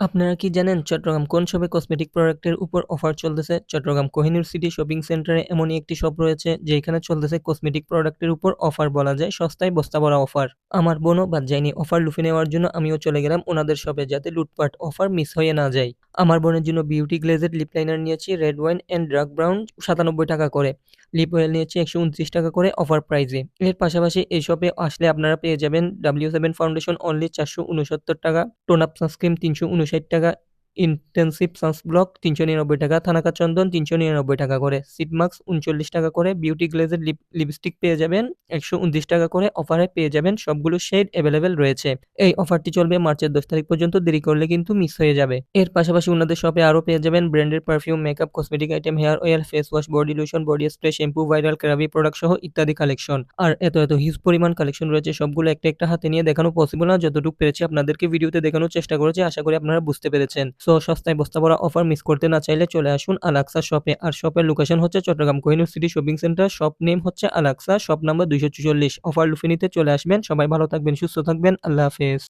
আপনারা কি জানেন চট্টগ্রাম কোন শপে কসমেটিক প্রোডাক্টের উপর অফার চলতেছে? চট্টগ্রাম কোহিনূর সিটি শপিং সেন্টারে এমনই একটি শপ রয়েছে যেখানে চলতেছে কসমেটিক প্রোডাক্টের উপর অফার, বলা যায় সস্তায় বস্তা ভরা অফার। আমার বোনও বাদ যায়নি অফার লুফে নেওয়ার জন্য, আমিও চলে গেলাম ওনাদের শপে যাতে লুটপাট অফার মিস হয়ে না যায়। আমার বোনের জন্য বিউটি গ্লেজের লিপ লাইনার নিয়েছি red wine and dark brown ৯৭ টাকা করে। লিপ অয়েল নিয়েছি ১২৯ টাকা করে অফার প্রাইজে। এর পাশাপাশি এই শপে আসলে আপনারা পেয়ে যাবেন W7 ফাউন্ডেশন অনলি ৪৬৯ টাকা, টোন আপ সানস্ক্রিন ৩৫৯ টাকা, ইনটেনসিভ সানব্লক ৩৯৯ টাকা, থানাকা চন্দন ৩৯৯ টাকা করে, সিড মাস্ক ৩৯ টাকা করে, বিউটি গ্লেজের লিপস্টিক পেয়ে যাবেন ১২৯ টাকা করে অফারে পেয়ে যাবেন। সবগুলো শেড অ্যাভেলেবেল রয়েছে। এই অফারটি চলবে মার্চের ১০ তারিখ পর্যন্ত, দেরি করলে কিন্তু মিস হয়ে যাবে। এর পাশাপাশি ওনাদের শপে আরও পেয়ে যাবেন ব্র্যান্ডের perfume, makeup, cosmetic item, hair oil, face wash, body lotion, body spray, shampoo, viral ক্রাবি প্রোডাক্ট সহ ইত্যাদি কালেকশন। আর এত হিউজ পরিমাণ কালেকশন রয়েছে, সবগুলো একটা একটা হাতে নিয়ে দেখানো পসিবল না, যতটুকু পেরেছি আপনাদেরকে ভিডিওতে দেখানোর চেষ্টা করেছি। আশা করি আপনারা বুঝতে পেরেছেন। সো সস্তায় বস্তা ভরা অফার মিস করতে না চাইলে চলে আসুন আলাক্সা শপে। আর শপের লোকেশন হচ্ছে Chattogram Kohinoor city shopping centre, shop name হচ্ছে আলাক্সা, শপ নাম্বার ২৪৪। অফার লুফে নিতে চলে আসবেন। সবাই ভালো থাকবেন, সুস্থ থাকবেন। আল্লাহ হাফেজ।